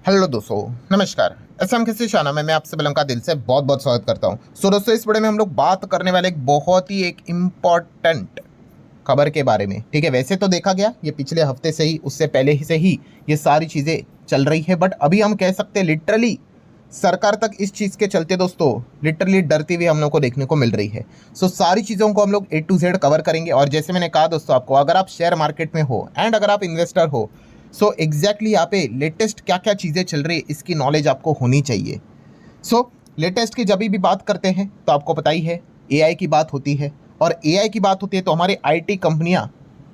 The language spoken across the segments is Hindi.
हेलो दोस्तों, नमस्कार। एसएम किसी शाना में मैं आपसे बिलंग का दिल से बहुत बहुत स्वागत करता हूं। दोस्तों, इस वीडियो में हम लोग बात करने वाले एक बहुत ही इम्पॉर्टेंट खबर के बारे में। ठीक है, वैसे तो देखा गया ये पिछले हफ्ते से ही, उससे पहले ही से ही ये सारी चीज़ें चल रही है, बट अभी हम कह सकते हैं लिटरली सरकार तक इस चीज़ के चलते दोस्तों लिटरली डरती हुई हम लोग को देखने को मिल रही है। सारी चीज़ों को हम लोग A to Z कवर करेंगे। और जैसे मैंने कहा दोस्तों आपको, अगर आप शेयर मार्केट में हो एंड अगर आप इन्वेस्टर हो, एग्जैक्टली यहाँ पे लेटेस्ट क्या क्या चीज़ें चल रही है इसकी नॉलेज आपको होनी चाहिए। लेटेस्ट की जब भी बात करते हैं तो आपको पता ही है AI की बात होती है, और AI की बात होती है तो हमारे IT कंपनियां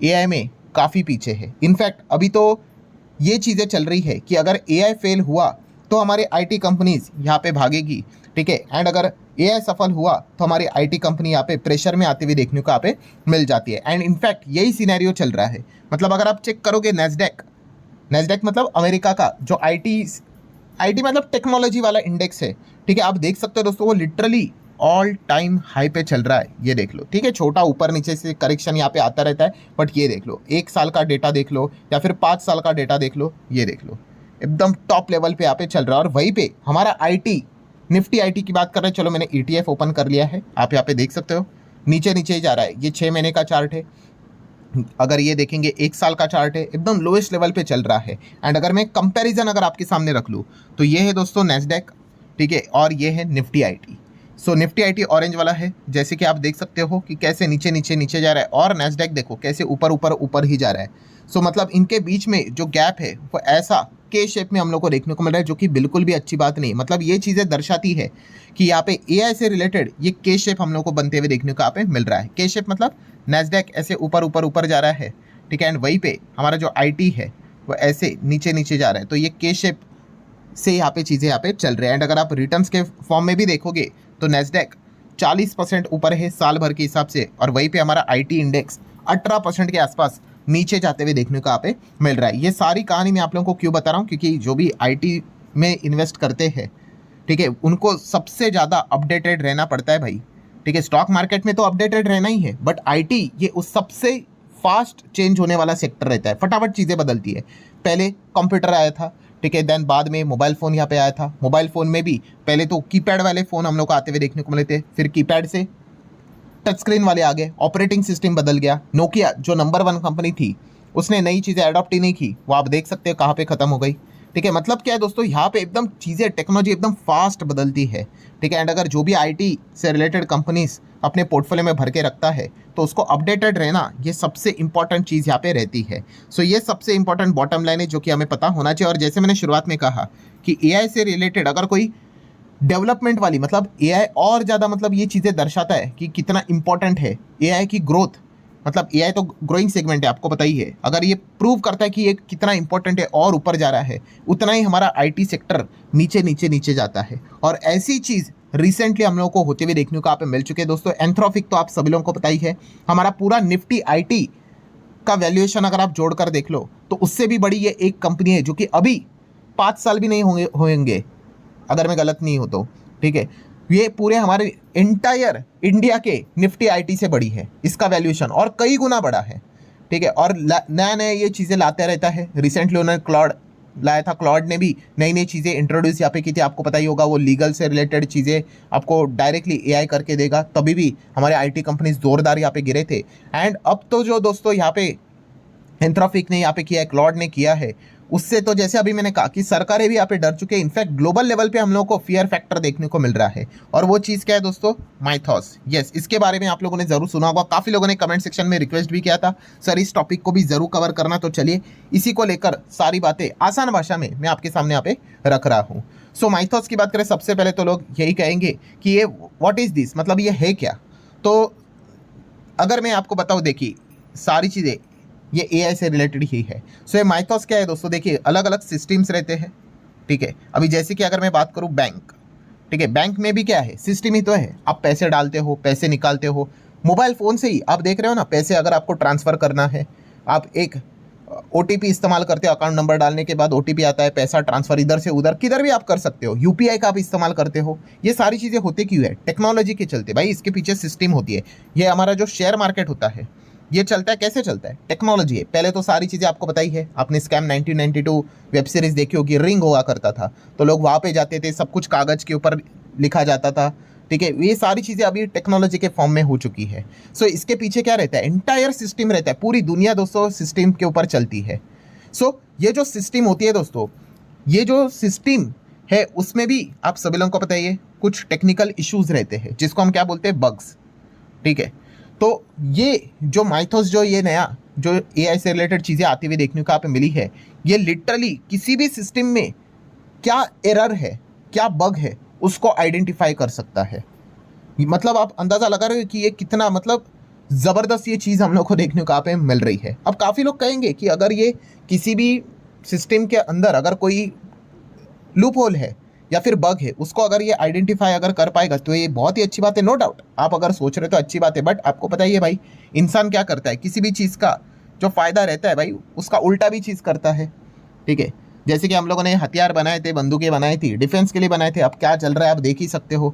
AI में काफ़ी पीछे है। इनफैक्ट अभी तो ये चीज़ें चल रही है कि अगर AI फेल हुआ तो हमारे IT कंपनीज यहाँ पे भागेगी। ठीक है, एंड अगर AI सफल हुआ तो हमारी IT कंपनी यहाँ पे प्रेशर में आते हुए देखने को यहाँ पे मिल जाती है। एंड इनफैक्ट यही सिनेरियो चल रहा है। मतलब अगर आप चेक करोगे नेस्डेक, नेस्डेक मतलब अमेरिका का जो आईटी मतलब टेक्नोलॉजी वाला इंडेक्स है। ठीक है, आप देख सकते हो दोस्तों वो लिटरली ऑल टाइम हाई पे चल रहा है। ये देख लो, ठीक है, छोटा ऊपर नीचे से करेक्शन यहाँ पे आता रहता है, बट ये देख लो 1 साल का डेटा देख लो या फिर 5 साल का डेटा देख लो, ये देख लो एकदम टॉप लेवल पे यहाँ पे चल रहा है। और वहीं पे हमारा आईटी, निफ्टी आईटी की बात कर रहे हैं। चलो मैंने ETF ओपन कर लिया है, आप यहाँ पे देख सकते हो नीचे नीचे ही जा रहा है। ये 6 महीने का चार्ट है। अगर ये देखेंगे 1 साल का चार्ट है, एकदम लोएस्ट लेवल पे चल रहा है। एंड अगर मैं कंपैरिजन अगर आपके सामने रख लूँ तो ये है दोस्तों नेस्डेक, ठीक है, और ये है Nifty IT. Nifty IT orange वाला है, जैसे कि आप देख सकते हो कि कैसे नीचे नीचे नीचे जा रहा है, और नेस्डेक देखो कैसे ऊपर ऊपर ऊपर ही जा रहा है। मतलब इनके बीच में जो गैप है वो ऐसा के शेप में हम लोग को देखने को मिल रहा है, जो कि बिल्कुल भी अच्छी बात नहीं। मतलब ये चीज़ें दर्शाती है कि यहाँ पे AI से रिलेटेड ये के शेप हम लोग को बनते हुए देखने को यहाँ पे मिल रहा है। के शेप मतलब नेस्डेक ऐसे ऊपर ऊपर ऊपर जा रहा है, ठीक है, एंड वहीं पे हमारा जो आईटी है वो ऐसे नीचे नीचे जा रहा है। तो ये के शेप से यहाँ पे चीज़ें यहाँ पे चल रहे हैं। एंड अगर आप रिटर्न्स के फॉर्म में भी देखोगे तो नेस्डेक 40% ऊपर है साल भर के हिसाब से, और वहीं पे हमारा आईटी इंडेक्स 18% के आसपास नीचे जाते हुए देखने को यहाँ पे मिल रहा है। ये सारी कहानी मैं आप लोगों को क्यों बता रहा हूँ, क्योंकि जो भी आईटी में इन्वेस्ट करते हैं, ठीक है, उनको सबसे ज़्यादा अपडेटेड रहना पड़ता है भाई। ठीक है, स्टॉक मार्केट में तो अपडेटेड रहना ही है, बट आईटी ये उस सबसे फास्ट चेंज होने वाला सेक्टर रहता है। फटाफट चीज़ें बदलती है। पहले कंप्यूटर आया था, ठीक है, देन बाद में मोबाइल फ़ोन यहाँ पे आया था। मोबाइल फ़ोन में भी पहले तो कीपैड वाले फ़ोन हम लोग को आते हुए देखने को मिले थे, फिर कीपैड से टच स्क्रीन वाले आ गए, ऑपरेटिंग सिस्टम बदल गया। नोकिया जो नंबर 1 कंपनी थी उसने नई चीज़ें अडॉप्ट ही नहीं की, वो आप देख सकते हो कहाँ पे ख़त्म हो गई। ठीक है, मतलब क्या है दोस्तों, यहाँ पे एकदम चीज़ें टेक्नोलॉजी एकदम फास्ट बदलती है। ठीक है, एंड अगर जो भी आईटी से रिलेटेड कंपनीज अपने पोर्टफोलियो में भर के रखता है तो उसको अपडेटेड रहना ये सबसे इंपॉर्टेंट चीज़ यहाँ पे रहती है। ये सबसे इंपॉर्टेंट बॉटम लाइन है जो कि हमें पता होना चाहिए। और जैसे मैंने शुरुआत में कहा कि AI से रिलेटेड अगर कोई डेवलपमेंट वाली, मतलब AI और ज़्यादा, मतलब ये चीज़ें दर्शाता है कि कितना इंपॉर्टेंट है AI की ग्रोथ। मतलब AI तो ग्रोइंग सेगमेंट है, आपको पता ही है। अगर ये प्रूव करता है कि ये कितना इंपॉर्टेंट है और ऊपर जा रहा है, उतना ही हमारा IT सेक्टर नीचे नीचे नीचे जाता है। और ऐसी चीज़ रिसेंटली हम लोगों को होते हुए देखने को आप मिल चुके हैं दोस्तों। एंथ्रोपिक तो आप सभी लोगों को पता ही है। हमारा पूरा निफ्टी IT का वैल्यूएशन अगर आप जोड़कर देख लो तो उससे भी बड़ी ये एक कंपनी है, जो कि अभी 5 साल भी नहीं होंगे अगर मैं गलत नहीं हो तो। ठीक है, ये पूरे हमारे इंटायर इंडिया के निफ्टी आईटी से बड़ी है, इसका वैल्यूएशन और कई गुना बड़ा है। ठीक है, और नया नया ये चीज़ें लाते रहता है। रिसेंटली उन्होंने क्लाउड लाया था, क्लाउड ने भी नई नई चीज़ें इंट्रोड्यूस यहाँ पे की थी। आपको पता ही होगा वो लीगल से रिलेटेड चीज़ें आपको डायरेक्टली AI करके देगा, तभी भी हमारे आईटी कंपनीज जोरदार यहाँ पे गिरे थे। एंड अब तो जो दोस्तों यहाँ पे एंथ्रोपिक ने यहाँ पे किया है, क्लाउड ने किया है, उससे तो जैसे अभी मैंने कहा कि सरकारें भी यहाँ पे डर चुके हैं। इनफैक्ट ग्लोबल लेवल पे हम लोगों को फियर फैक्टर देखने को मिल रहा है, और वो चीज़ क्या है दोस्तों, माइथॉस। यस, इसके बारे में आप लोगों ने जरूर सुना होगा। काफ़ी लोगों ने कमेंट सेक्शन में रिक्वेस्ट भी किया था सर इस टॉपिक को भी जरूर कवर करना, तो चलिए इसी को लेकर सारी बातें आसान भाषा में मैं आपके सामने यहाँ पे रख रहा हूँ। माइथॉस की बात करें, सबसे पहले तो लोग यही कहेंगे कि ये व्हाट इज़ दिस, मतलब ये है क्या। तो अगर मैं आपको बताऊँ, देखिए सारी चीज़ें ये AI से रिलेटेड ही है। ये माइथॉस क्या है दोस्तों, देखिए अलग अलग सिस्टम्स रहते हैं। ठीक है, अभी जैसे कि अगर मैं बात करूँ बैंक, ठीक है, बैंक में भी क्या है, सिस्टम ही तो है। आप पैसे डालते हो, पैसे निकालते हो, मोबाइल फ़ोन से ही आप देख रहे हो ना। पैसे अगर आपको ट्रांसफ़र करना है, आप एक OTP इस्तेमाल करते हो, अकाउंट नंबर डालने के बाद OTP आता है, पैसा ट्रांसफ़र इधर से उधर किधर भी आप कर सकते हो। UPI का आप इस्तेमाल करते हो। ये सारी चीज़ें होती क्यों है, टेक्नोलॉजी के चलते भाई, इसके पीछे सिस्टम होती है। ये हमारा जो शेयर मार्केट होता है, ये चलता है, कैसे चलता है? टेक्नोलॉजी है। पहले तो सारी चीज़ें आपको बताई है, आपने स्कैम 1992 वेब सीरीज देखी होगी, रिंग हुआ करता था, तो लोग वहाँ पे जाते थे, सब कुछ कागज़ के ऊपर लिखा जाता था, ठीक है। ये सारी चीज़ें अभी टेक्नोलॉजी के फॉर्म में हो चुकी है। सो इसके पीछे क्या रहता है? एंटायर सिस्टम रहता है, पूरी दुनिया दोस्तों सिस्टम के ऊपर चलती है। सो ये जो सिस्टम होती है दोस्तों, ये जो सिस्टम है उसमें भी आप सभी लोगों को पता ही है कुछ टेक्निकल इश्यूज रहते हैं, जिसको हम क्या बोलते हैं? बग्स, ठीक है। तो ये जो माइथोस, जो ये नया जो एआई से रिलेटेड चीज़ें आती हुई देखने को यहाँ पे मिली है, ये लिटरली किसी भी सिस्टम में क्या एरर है, क्या बग है, उसको आइडेंटिफाई कर सकता है। मतलब आप अंदाज़ा लगा रहे हो कि ये कितना मतलब ज़बरदस्त ये चीज़ हम लोग को देखने को यहाँ पे मिल रही है। अब काफ़ी लोग कहेंगे कि अगर ये किसी भी सिस्टम के अंदर अगर कोई लूप होल है या फिर बग है, उसको अगर ये आइडेंटिफाई अगर कर पाएगा तो ये बहुत ही अच्छी बात है, नो डाउट। आप अगर सोच रहे हो तो अच्छी बात है, बट आपको पता ही है भाई, इंसान क्या करता है, किसी भी चीज़ का जो फ़ायदा रहता है भाई, उसका उल्टा भी चीज़ करता है, ठीक है। जैसे कि हम लोगों ने हथियार बनाए थे, बंदूकें बनाई थी, डिफेंस के लिए बनाए थे, अब क्या चल रहा है आप देख ही सकते हो।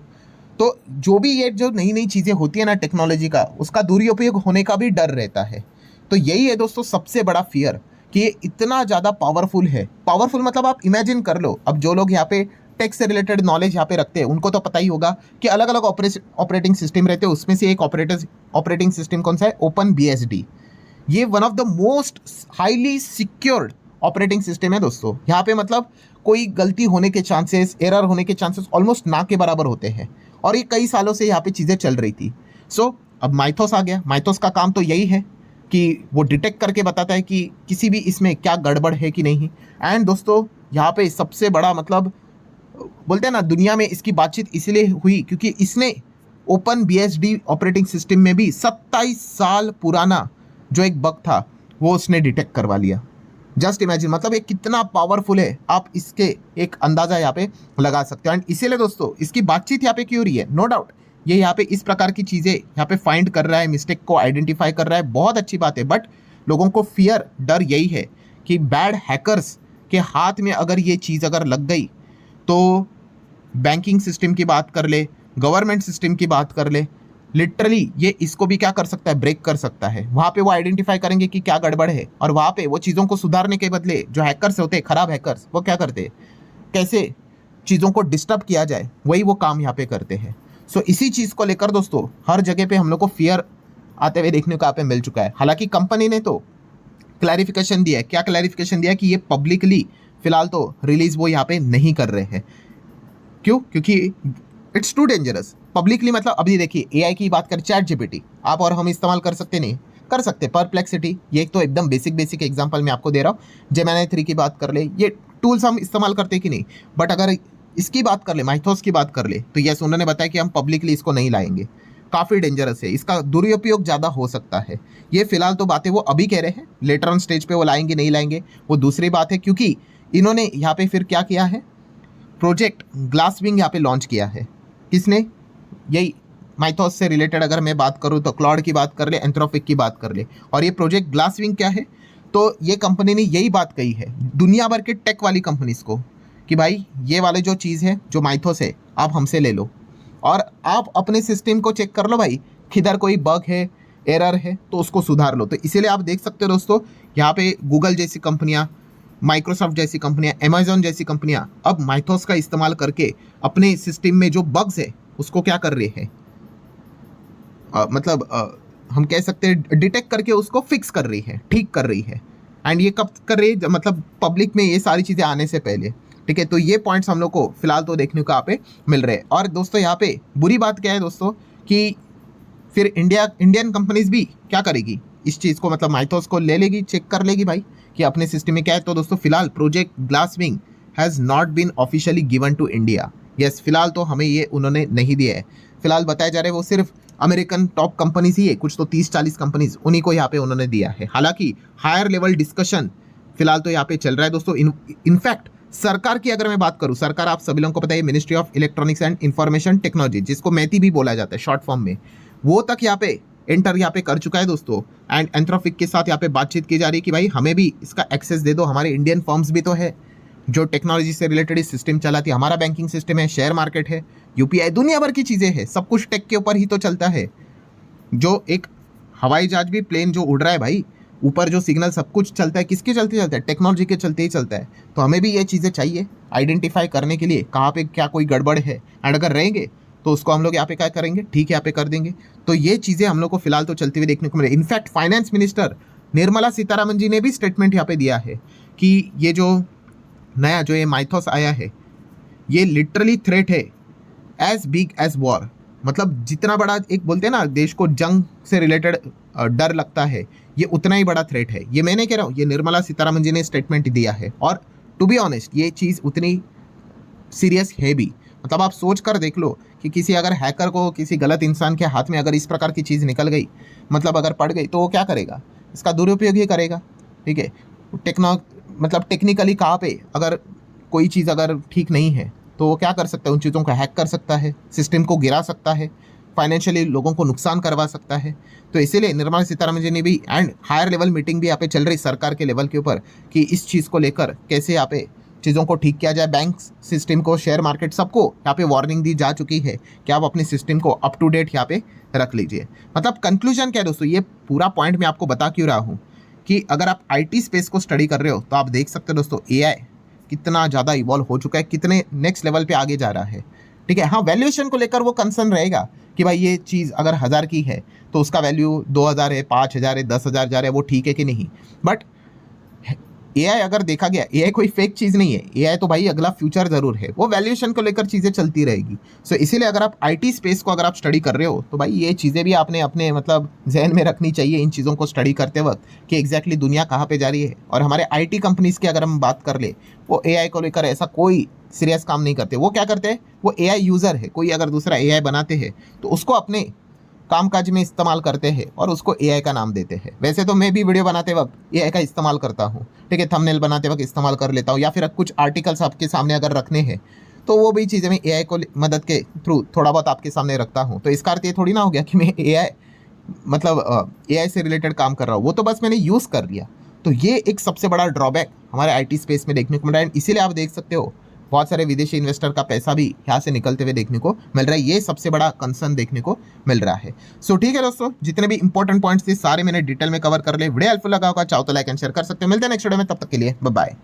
तो जो भी ये जो नई नई चीज़ें होती है ना टेक्नोलॉजी का, उसका दुरुपयोग होने का भी डर रहता है। तो यही है दोस्तों सबसे बड़ा फियर, कि ये इतना ज़्यादा पावरफुल है। पावरफुल मतलब आप इमेजिन कर लो, अब जो लोग यहाँ पे टेक से रिलेटेड नॉलेज यहाँ पे रखते हैं उनको तो पता ही होगा कि अलग अलग ऑपरेटिंग सिस्टम रहते हैं, उसमें से एक ऑपरेटिंग सिस्टम कौन सा है? Open BSD। ये one of the most highly secured operating system है दोस्तों। यहाँ पे मतलब कोई गलती होने के चांसेस, एरर होने के चांसेस ऑलमोस्ट ना के बराबर होते हैं, और ये कई सालों से यहाँ पे चीज़ें चल रही थी। सो अब माइथोस आ गया। माइथोस का काम तो यही है कि वो डिटेक्ट करके बताता है कि किसी भी इसमें क्या गड़बड़ है कि नहीं। एंड दोस्तों यहाँ पे सबसे बड़ा मतलब बोलते हैं ना, दुनिया में इसकी बातचीत इसलिए हुई क्योंकि इसने ओपन BSD ऑपरेटिंग सिस्टम में भी 27 साल पुराना जो एक बग था वो उसने डिटेक्ट करवा लिया। जस्ट इमेजिन, मतलब ये कितना पावरफुल है, आप इसके एक अंदाज़ा यहाँ पे लगा सकते हो। एंड इसीलिए दोस्तों इसकी बातचीत यहाँ पे क्यों रही है, नो डाउट ये यहाँ पे इस प्रकार की चीज़ें यहाँ पे फाइंड कर रहा है, मिस्टेक को आइडेंटिफाई कर रहा है, बहुत अच्छी बात है। बट लोगों को फियर, डर यही है कि बैड हैकर्स के हाथ में अगर ये चीज़ अगर लग गई तो बैंकिंग सिस्टम की बात कर ले, गवर्नमेंट सिस्टम की बात कर ले, लिटरली ये इसको भी क्या कर सकता है? ब्रेक कर सकता है। वहाँ पे वो आइडेंटिफाई करेंगे कि क्या गड़बड़ है, और वहाँ पे वो चीज़ों को सुधारने के बदले जो हैकर्स होते हैं, खराब हैकर्स, वो क्या करते हैं? कैसे चीज़ों को डिस्टर्ब किया जाए, वही वो काम यहाँ पे करते हैं। सो इसी चीज़ को लेकर दोस्तों हर जगह पे हम लोग को फियर आते हुए देखने को यहाँ पे मिल चुका है। हालांकि कंपनी ने तो क्लैरिफिकेशन दिया है। क्या क्लैरिफिकेशन दिया है? कि ये पब्लिकली फिलहाल तो रिलीज वो यहाँ पे नहीं कर रहे हैं। क्यों? क्योंकि इट्स टू डेंजरस। पब्लिकली मतलब अभी देखिए, एआई की बात करें, ChatGPT आप और हम इस्तेमाल कर सकते नहीं कर सकते, परप्लेक्सिटी, ये एक तो एकदम बेसिक एग्जांपल मैं आपको दे रहा हूँ। जेमिनी 3 की बात कर ले, ये टूल्स हम इस्तेमाल करते कि नहीं। बट अगर इसकी बात कर ले, माइथोस की बात कर ले, तो यस उन्होंने बताया कि हम पब्लिकली इसको नहीं लाएंगे, काफ़ी डेंजरस है, इसका दुरुपयोग ज़्यादा हो सकता है। ये फिलहाल तो बातें वो अभी कह रहे हैं, लेटर ऑन स्टेज पे वो लाएंगे नहीं लाएंगे वो दूसरी बात है। क्योंकि इन्होंने यहाँ पे फिर क्या किया है, प्रोजेक्ट ग्लासविंग यहाँ पे लॉन्च किया है। किसने? यही माइथोस से रिलेटेड अगर मैं बात करूँ तो क्लॉड की बात कर ले, एंथ्रोपिक की बात कर ले। और ये प्रोजेक्ट ग्लासविंग क्या है? तो ये कंपनी ने यही बात कही है दुनिया भर के टेक वाली कंपनीज को कि भाई ये वाले जो चीज़ है, जो माइथोस है, आप हमसे ले लो और आप अपने सिस्टम को चेक कर लो भाई, किधर कोई बग है, एरर है तो उसको सुधार लो। तो इसीलिए आप देख सकते हो दोस्तों, यहाँ पे गूगल जैसी कंपनियाँ, माइक्रोसॉफ्ट जैसी कंपनियाँ, अमेजोन जैसी कंपनियाँ अब माइथोस का इस्तेमाल करके अपने सिस्टम में जो बग्स है उसको क्या कर रही है, मतलब हम कह सकते हैं डिटेक्ट करके उसको फिक्स कर रही है, ठीक कर रही है। एंड ये कब कर रही है? मतलब पब्लिक में ये सारी चीज़ें आने से पहले, ठीक है। तो ये पॉइंट्स हम लोग को फिलहाल तो देखने को यहाँ पे मिल रहे हैं। और दोस्तों यहाँ पे बुरी बात क्या है दोस्तों, कि फिर इंडियन कंपनीज भी क्या करेगी इस चीज़ को, मतलब माइथोस को ले लेगी, चेक कर लेगी भाई कि अपने सिस्टम में क्या है। तो दोस्तों फिलहाल project Glasswing has not been officially given to India. Yes, फिलहाल तो हमें ये उन्होंने नहीं दिया है। फिलहाल बताया जा रहा है वो सिर्फ अमेरिकन टॉप कंपनीज ही है, कुछ तो 30-40 कंपनीज, उन्हीं को यहाँ पे उन्होंने दिया है। हालांकि हायर लेवल डिस्कशन फिलहाल तो यहाँ पे चल रहा है दोस्तों। इनफैक्ट सरकार की अगर मैं बात करूँ, सरकार आप सभी लोगों को पता है ministry of electronics and information technology, जिसको मैती भी बोला जाता है शॉर्ट फॉर्म में, वो तक यहाँ पे एंटर यहाँ पे कर चुका है दोस्तों। एंड एंथ्रोपिक के साथ यहाँ पे बातचीत की जा रही है कि भाई हमें भी इसका एक्सेस दे दो, हमारे इंडियन फर्म्स भी तो है जो टेक्नोलॉजी से रिलेटेड सिस्टम चलाती है, हमारा बैंकिंग सिस्टम है, शेयर मार्केट है, यूपीआई, दुनिया भर की चीज़ें हैं, सब कुछ टेक के ऊपर ही तो चलता है। जो एक हवाई जहाज भी, प्लेन जो उड़ रहा है भाई, ऊपर जो सिग्नल सब कुछ चलता है, किसके चलते चलता है? टेक्नोलॉजी के चलते ही चलता है। तो हमें भी ये चीज़ें चाहिए आइडेंटिफाई करने के लिए कहाँ पे क्या कोई गड़बड़ है, एंड अगर रहेंगे तो उसको हम लोग यहाँ पे क्या करेंगे, ठीक है यहाँ पे कर देंगे। तो ये चीज़ें हम लोग को फिलहाल तो चलती हुई देखने को मिले। In fact finance minister Nirmala Sitharaman ji ने भी स्टेटमेंट यहाँ पे दिया है कि ये जो नया जो ये माइथोस आया है, ये लिटरली थ्रेट है एज बिग एज वॉर। मतलब जितना बड़ा एक बोलते हैं ना देश को जंग से रिलेटेड डर लगता है, ये उतना ही बड़ा थ्रेट है। ये मैं नहीं कह रहा हूँ, ये निर्मला सीतारामन जी ने स्टेटमेंट दिया है। और टू बी ऑनेस्ट ये चीज़ उतनी सीरियस है भी। मतलब आप सोच कर देख लो कि किसी अगर हैकर को, किसी गलत इंसान के हाथ में अगर इस प्रकार की चीज़ निकल गई, मतलब अगर पड़ गई, तो वो क्या करेगा? इसका दुरुपयोग ही करेगा। ठीक है, मतलब टेक्निकली कहाँ पे अगर कोई चीज़ अगर ठीक नहीं है तो वो क्या कर सकता है? उन चीज़ों को हैक कर सकता है, सिस्टम को गिरा सकता है, फाइनेंशियली लोगों को नुकसान करवा सकता है। तो इसीलिए निर्मला सीतारामन जी ने भी, एंड हायर लेवल मीटिंग भी यहाँ पे चल रही सरकार के लेवल के ऊपर कि इस चीज़ को लेकर कैसे यहाँ पे चीज़ों को ठीक किया जाए। बैंक सिस्टम को, शेयर मार्केट, सबको यहाँ पे वार्निंग दी जा चुकी है कि आप अपने सिस्टम को अप टू डेट यहाँ पे रख लीजिए। मतलब कंक्लूजन क्या है दोस्तों, ये पूरा पॉइंट मैं आपको बता क्यों रहा हूँ कि अगर आप आईटी स्पेस को स्टडी कर रहे हो तो आप देख सकते हो दोस्तों एआई कितना ज़्यादा इवॉल्व हो चुका है, कितने नेक्स्ट लेवल पे आगे जा रहा है। ठीक है, हाँ वैल्यूएशन को लेकर वो कंसर्न रहेगा कि भाई ये चीज़ अगर 1000 की है तो उसका वैल्यू 2000 है, 5000 है, 10,000 जा रहा है, वो ठीक है कि नहीं। बट एआई अगर देखा गया, एआई कोई फेक चीज़ नहीं है, एआई तो भाई अगला फ्यूचर ज़रूर है। वो वैल्यूएशन को लेकर चीज़ें चलती रहेगी। सो इसीलिए अगर आप आईटी स्पेस को अगर आप स्टडी कर रहे हो तो भाई ये चीज़ें भी आपने अपने मतलब जहन में रखनी चाहिए इन चीज़ों को स्टडी करते वक्त कि एग्जैक्टली दुनिया कहाँ पे जा रही है। और हमारे आईटी कंपनीज़ की अगर हम बात कर ले, वो एआई को लेकर ऐसा कोई सीरियस काम नहीं करते। वो क्या करते हैं, वो एआई यूज़र है, कोई अगर दूसरा एआई बनाते हैं तो उसको अपने कामकाज में इस्तेमाल करते हैं और उसको एआई का नाम देते हैं। वैसे तो मैं भी वीडियो बनाते वक्त एआई का इस्तेमाल करता हूँ, ठीक है, थंबनेल बनाते वक्त इस्तेमाल कर लेता हूँ, या फिर कुछ आर्टिकल्स आपके सामने अगर रखने हैं तो वो भी चीज़ें मैं एआई को मदद के थ्रू थोड़ा बहुत आपके सामने रखता हूँ। तो इसका अर्थ ये थोड़ी ना हो गया कि मैं एआई मतलब एआई से रिलेटेड काम कर रहा हूँ, वो तो बस मैंने यूज़ कर लिया। तो ये एक सबसे बड़ा ड्रॉबैक हमारे आईटी स्पेस में देखने को मिल रहा है। इसीलिए आप देख सकते हो बहुत सारे विदेशी इन्वेस्टर का पैसा भी यहाँ से निकलते हुए देखने को मिल रहा है। ये सबसे बड़ा कंसर्न देखने को मिल रहा है। सो ठीक है दोस्तों, जितने भी इंपॉर्टेंट पॉइंट्स थे सारे मैंने डिटेल में कवर कर ले। वीडियो हेल्पफुल लगा होगा, चाहो तो लाइक एंड शेयर कर सकते हो। मिलते हैं नेक्स्ट वीडियो में, तब तक के लिए बाय बाय।